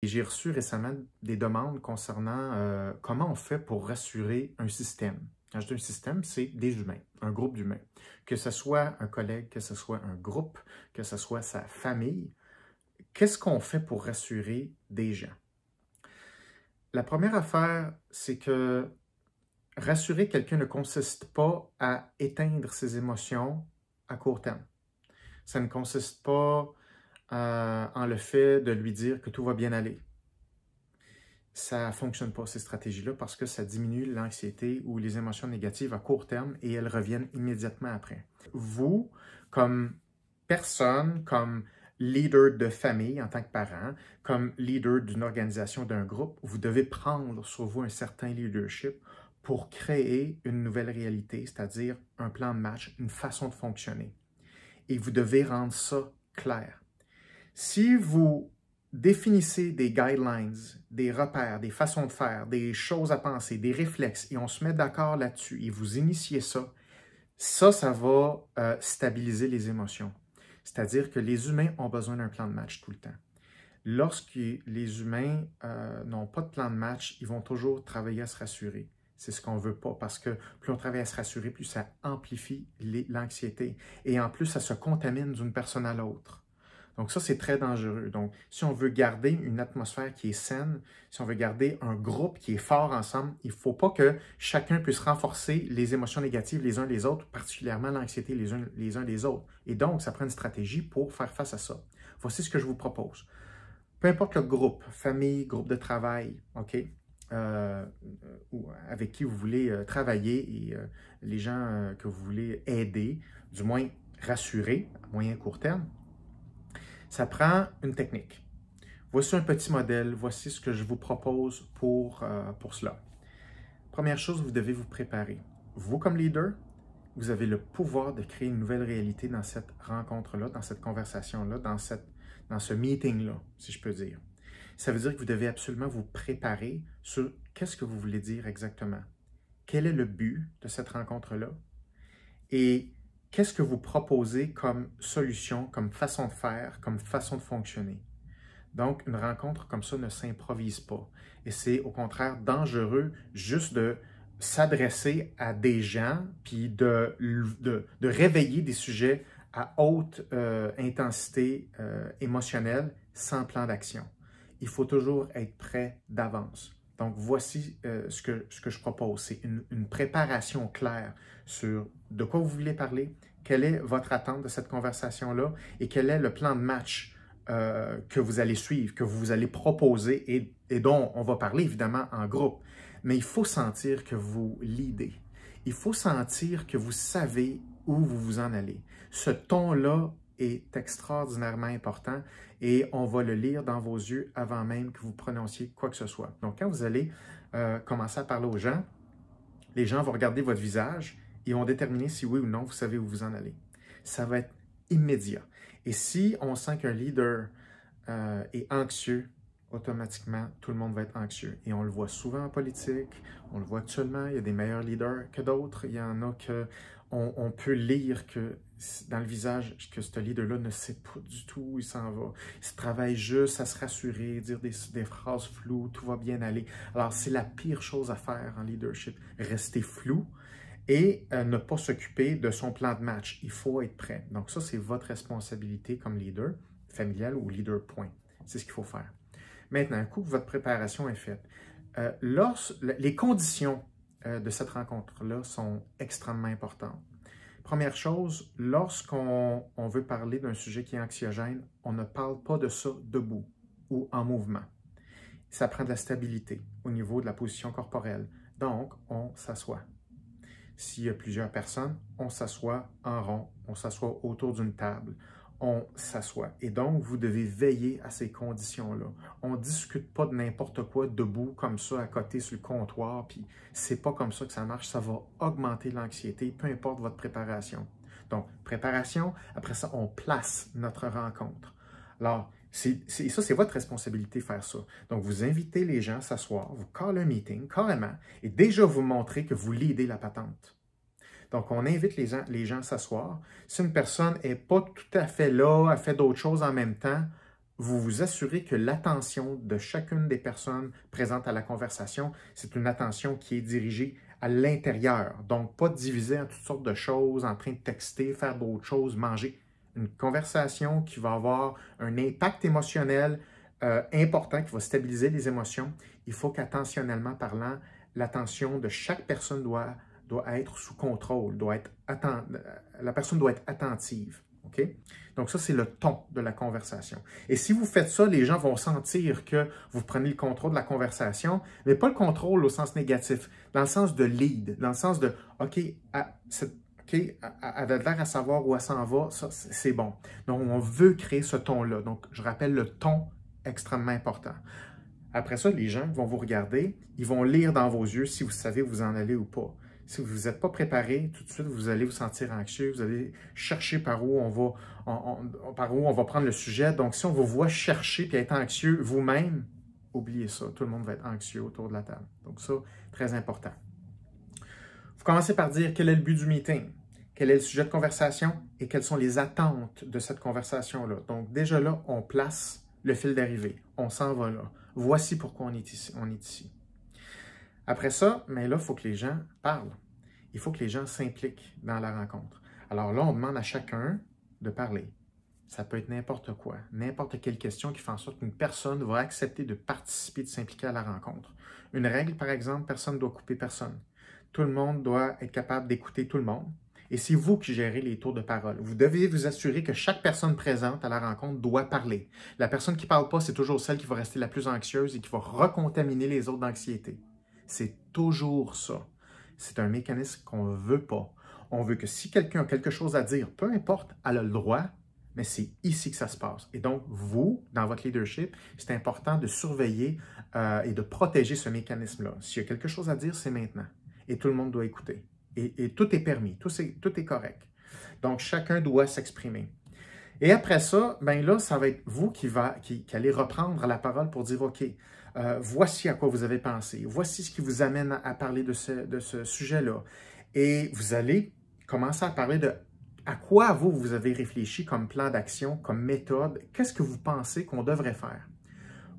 Et j'ai reçu récemment des demandes concernant comment on fait pour rassurer un système. Quand je dis un système, c'est des humains, un groupe d'humains. Que ce soit un collègue, que ce soit un groupe, que ce soit sa famille, qu'est-ce qu'on fait pour rassurer des gens? La première affaire, c'est que rassurer quelqu'un ne consiste pas à éteindre ses émotions à court terme. Ça ne consiste pas en le fait de lui dire que tout va bien aller. Ça ne fonctionne pas, ces stratégies-là, parce que ça diminue l'anxiété ou les émotions négatives à court terme et elles reviennent immédiatement après. Vous, comme personne, comme leader de famille en tant que parent, comme leader d'une organisation, d'un groupe, vous devez prendre sur vous un certain leadership pour créer une nouvelle réalité, c'est-à-dire un plan de match, une façon de fonctionner. Et vous devez rendre ça clair. Si vous définissez des guidelines, des repères, des façons de faire, des choses à penser, des réflexes, et on se met d'accord là-dessus, et vous initiez ça, ça va stabiliser les émotions. C'est-à-dire que les humains ont besoin d'un plan de match tout le temps. Lorsque les humains n'ont pas de plan de match, ils vont toujours travailler à se rassurer. C'est ce qu'on ne veut pas parce que plus on travaille à se rassurer, plus ça amplifie l'anxiété. Et en plus, ça se contamine d'une personne à l'autre. Donc ça, c'est très dangereux. Donc, si on veut garder une atmosphère qui est saine, si on veut garder un groupe qui est fort ensemble, il ne faut pas que chacun puisse renforcer les émotions négatives les uns les autres, particulièrement l'anxiété les uns des autres. Et donc, ça prend une stratégie pour faire face à ça. Voici ce que je vous propose. Peu importe le groupe, famille, groupe de travail, OK, ou avec qui vous voulez travailler et les gens que vous voulez aider, du moins rassurer à moyen et court terme, ça prend une technique. Voici un petit modèle, voici ce que je vous propose pour cela. Première chose, vous devez vous préparer. Vous, comme leader, vous avez le pouvoir de créer une nouvelle réalité dans cette rencontre-là, dans cette conversation-là, dans ce meeting-là, si je peux dire. Ça veut dire que vous devez absolument vous préparer sur qu'est-ce que vous voulez dire exactement. Quel est le but de cette rencontre-là? Et qu'est-ce que vous proposez comme solution, comme façon de faire, comme façon de fonctionner? Donc, une rencontre comme ça ne s'improvise pas. Et c'est au contraire dangereux juste de s'adresser à des gens, puis de réveiller des sujets à haute intensité émotionnelle sans plan d'action. Il faut toujours être prêt d'avance. Donc, voici ce que je propose. C'est une préparation claire sur de quoi vous voulez parler, quelle est votre attente de cette conversation-là et quel est le plan de match que vous allez suivre, que vous allez proposer et dont on va parler évidemment en groupe. Mais il faut sentir que vous leadez. Il faut sentir que vous savez où vous vous en allez. Ce ton-là est extraordinairement important et on va le lire dans vos yeux avant même que vous prononciez quoi que ce soit. Donc, quand vous allez commencer à parler aux gens, les gens vont regarder votre visage et vont déterminer si oui ou non vous savez où vous en allez. Ça va être immédiat. Et si on sent qu'un leader est anxieux, automatiquement, tout le monde va être anxieux. Et on le voit souvent en politique, on le voit actuellement, il y a des meilleurs leaders que d'autres. Il y en a que on peut lire que dans le visage que ce leader-là ne sait pas du tout où il s'en va. Il se travaille juste à se rassurer, dire des phrases floues, tout va bien aller. Alors, c'est la pire chose à faire en leadership, rester flou et ne pas s'occuper de son plan de match. Il faut être prêt. Donc ça, c'est votre responsabilité comme leader familial ou leader point. C'est ce qu'il faut faire. Maintenant, un coup que votre préparation est faite, les conditions de cette rencontre-là sont extrêmement importantes. Première chose, lorsqu'on veut parler d'un sujet qui est anxiogène, on ne parle pas de ça debout ou en mouvement. Ça prend de la stabilité au niveau de la position corporelle. Donc, on s'assoit. S'il y a plusieurs personnes, on s'assoit en rond, on s'assoit autour d'une table, on s'assoit. Et donc, vous devez veiller à ces conditions-là. On ne discute pas de n'importe quoi debout, comme ça, à côté sur le comptoir, puis c'est pas comme ça que ça marche. Ça va augmenter l'anxiété, peu importe votre préparation. Donc, préparation, après ça, on place notre rencontre. Alors, ça, c'est votre responsabilité de faire ça. Donc, vous invitez les gens à s'asseoir, vous callez un meeting, carrément, et déjà vous montrez que vous leadez la patente. Donc, on invite les gens à s'asseoir. Si une personne n'est pas tout à fait là, elle fait d'autres choses en même temps, vous vous assurez que l'attention de chacune des personnes présentes à la conversation, c'est une attention qui est dirigée à l'intérieur. Donc, pas divisée en toutes sortes de choses, en train de texter, faire d'autres choses, manger. Une conversation qui va avoir un impact émotionnel important, qui va stabiliser les émotions. Il faut qu'attentionnellement parlant, l'attention de chaque personne doit être sous contrôle, la personne doit être attentive. Okay? Donc ça, c'est le ton de la conversation. Et si vous faites ça, les gens vont sentir que vous prenez le contrôle de la conversation, mais pas le contrôle au sens négatif, dans le sens de lead, dans le sens de « OK, elle a l'air à savoir où elle s'en va, ça c'est bon. » Donc, on veut créer ce ton-là. Donc, je rappelle le ton extrêmement important. Après ça, les gens vont vous regarder, ils vont lire dans vos yeux si vous savez où vous en allez ou pas. Si vous n'êtes pas préparé, tout de suite, vous allez vous sentir anxieux, vous allez chercher par où on va prendre le sujet. Donc, si on vous voit chercher et être anxieux vous-même, oubliez ça. Tout le monde va être anxieux autour de la table. Donc ça, très important. Vous commencez par dire quel est le but du meeting, quel est le sujet de conversation et quelles sont les attentes de cette conversation-là. Donc, déjà là, on place le fil d'arrivée. On s'en va là. Voici pourquoi on est ici. Après ça, mais là, il faut que les gens parlent. Il faut que les gens s'impliquent dans la rencontre. Alors là, on demande à chacun de parler. Ça peut être n'importe quoi, n'importe quelle question qui fait en sorte qu'une personne va accepter de participer, de s'impliquer à la rencontre. Une règle, par exemple, personne ne doit couper personne. Tout le monde doit être capable d'écouter tout le monde. Et c'est vous qui gérez les tours de parole. Vous devez vous assurer que chaque personne présente à la rencontre doit parler. La personne qui ne parle pas, c'est toujours celle qui va rester la plus anxieuse et qui va recontaminer les autres d'anxiété. C'est toujours ça. C'est un mécanisme qu'on ne veut pas. On veut que si quelqu'un a quelque chose à dire, peu importe, elle a le droit, mais c'est ici que ça se passe. Et donc, vous, dans votre leadership, c'est important de surveiller et de protéger ce mécanisme-là. S'il y a quelque chose à dire, c'est maintenant. Et tout le monde doit écouter. Et tout est permis, tout est correct. Donc, chacun doit s'exprimer. Et après ça, ben là, ça va être vous qui allez reprendre la parole pour dire, OK, voici à quoi vous avez pensé, voici ce qui vous amène à parler de ce sujet-là. Et vous allez commencer à parler de à quoi vous avez réfléchi comme plan d'action, comme méthode, qu'est-ce que vous pensez qu'on devrait faire.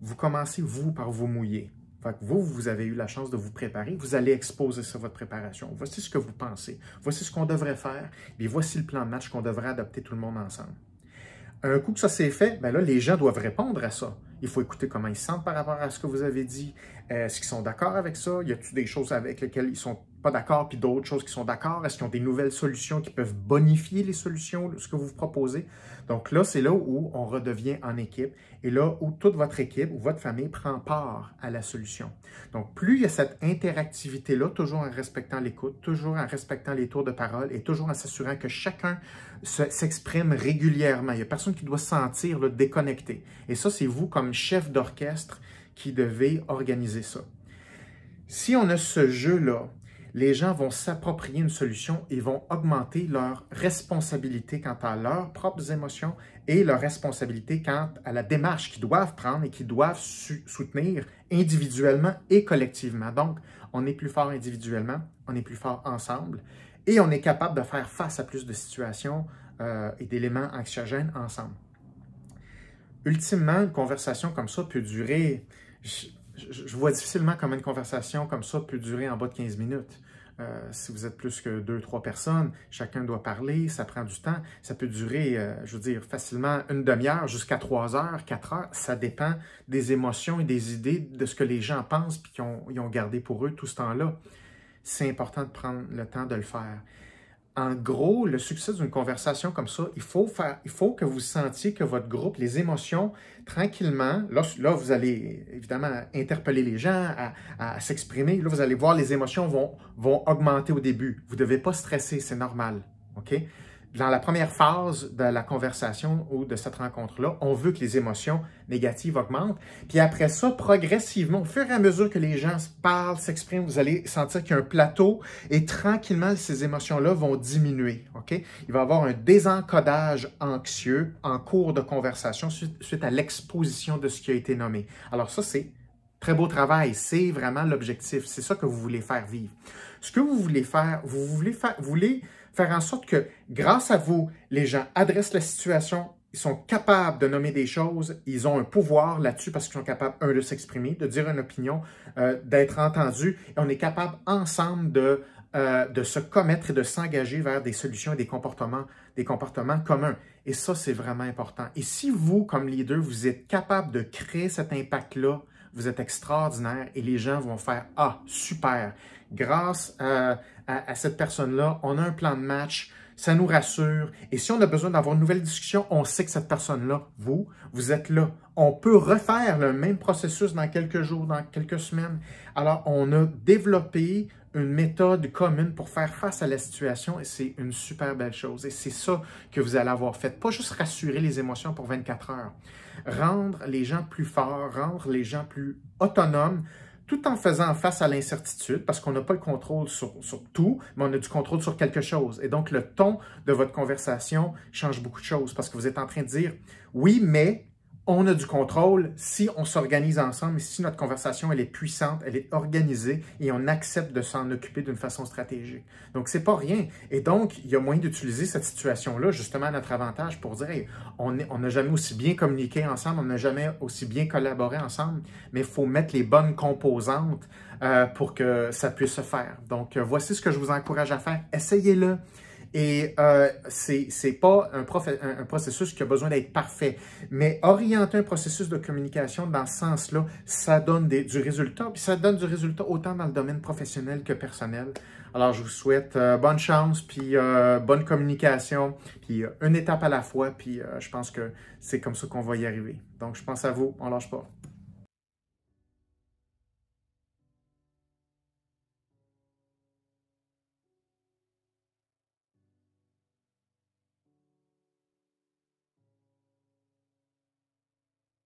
Vous commencez, vous, par vous mouiller. Fait que vous avez eu la chance de vous préparer, vous allez exposer sur votre préparation. Voici ce que vous pensez, voici ce qu'on devrait faire, et voici le plan de match qu'on devrait adopter tout le monde ensemble. Un coup que ça s'est fait, ben là, les gens doivent répondre à ça. Il faut écouter comment ils se sentent par rapport à ce que vous avez dit. Est-ce qu'ils sont d'accord avec ça? Y a-t-il des choses avec lesquelles ils ne sont pas d'accord, puis d'autres choses qui sont d'accord? Est-ce qu'ils ont des nouvelles solutions qui peuvent bonifier les solutions, ce que vous proposez? Donc là, c'est là où on redevient en équipe et là où toute votre équipe ou votre famille prend part à la solution. Donc, plus il y a cette interactivité-là, toujours en respectant l'écoute, toujours en respectant les tours de parole et toujours en s'assurant que chacun s'exprime régulièrement. Il n'y a personne qui doit se sentir là, déconnecté. Et ça, c'est vous, comme chef d'orchestre, qui devez organiser ça. Si on a ce jeu-là, les gens vont s'approprier une solution et vont augmenter leur responsabilité quant à leurs propres émotions et leur responsabilité quant à la démarche qu'ils doivent prendre et qu'ils doivent soutenir individuellement et collectivement. Donc, on est plus fort individuellement, on est plus fort ensemble et on est capable de faire face à plus de situations et d'éléments anxiogènes ensemble. Ultimement, une conversation comme ça peut durer... Je vois difficilement comment une conversation comme ça peut durer en bas de 15 minutes. Si vous êtes plus que 2-3 personnes, chacun doit parler, ça prend du temps. Ça peut durer, je veux dire, facilement une demi-heure jusqu'à 3 heures, 4 heures. Ça dépend des émotions et des idées, de ce que les gens pensent et qu'ils ont gardé pour eux tout ce temps-là. C'est important de prendre le temps de le faire. En gros, le succès d'une conversation comme ça, il faut que vous sentiez que votre groupe, les émotions, tranquillement, là vous allez évidemment interpeller les gens à s'exprimer. Là, vous allez voir, les émotions vont augmenter au début. Vous ne devez pas stresser, c'est normal. OK? Dans la première phase de la conversation ou de cette rencontre-là, on veut que les émotions négatives augmentent. Puis après ça, progressivement, au fur et à mesure que les gens parlent, s'expriment, vous allez sentir qu'il y a un plateau et tranquillement, ces émotions-là vont diminuer. Okay? Il va y avoir un désencodage anxieux en cours de conversation suite à l'exposition de ce qui a été nommé. Alors ça, c'est très beau travail. C'est vraiment l'objectif. C'est ça que vous voulez faire vivre. Ce que vous voulez faire, vous voulez faire en sorte que, grâce à vous, les gens adressent la situation ils sont capables de nommer des choses, ils ont un pouvoir là-dessus parce qu'ils sont capables, de s'exprimer, de dire une opinion, d'être entendus, et on est capable ensemble de se commettre et de s'engager vers des solutions et des comportements communs. Et ça, c'est vraiment important. Et si vous, comme leader, vous êtes capable de créer cet impact-là, vous êtes extraordinaire et les gens vont faire « Ah, super! Grâce à cette personne-là, on a un plan de match, ça nous rassure. Et si on a besoin d'avoir une nouvelle discussion, on sait que cette personne-là, vous êtes là. On peut refaire le même processus dans quelques jours, dans quelques semaines. Alors, on a développé une méthode commune pour faire face à la situation et c'est une super belle chose. Et c'est ça que vous allez avoir fait. Pas juste rassurer les émotions pour 24 heures. Rendre les gens plus forts, rendre les gens plus autonomes, tout en faisant face à l'incertitude, parce qu'on n'a pas le contrôle sur tout, mais on a du contrôle sur quelque chose. Et donc, le ton de votre conversation change beaucoup de choses, parce que vous êtes en train de dire « Oui, mais on a du contrôle si on s'organise ensemble, et si notre conversation elle est puissante, elle est organisée, et on accepte de s'en occuper d'une façon stratégique. » Donc, c'est pas rien. Et donc, il y a moyen d'utiliser cette situation-là, justement, à notre avantage pour dire hey, on n'a jamais aussi bien communiqué ensemble, on n'a jamais aussi bien collaboré ensemble, mais il faut mettre les bonnes composantes pour que ça puisse se faire. Donc, voici ce que je vous encourage à faire. Essayez-le. Et c'est pas un processus qui a besoin d'être parfait, mais orienter un processus de communication dans ce sens-là, ça donne du résultat, puis ça donne du résultat autant dans le domaine professionnel que personnel. Alors, je vous souhaite bonne chance, puis bonne communication, puis une étape à la fois, puis je pense que c'est comme ça qu'on va y arriver. Donc, je pense à vous, on lâche pas.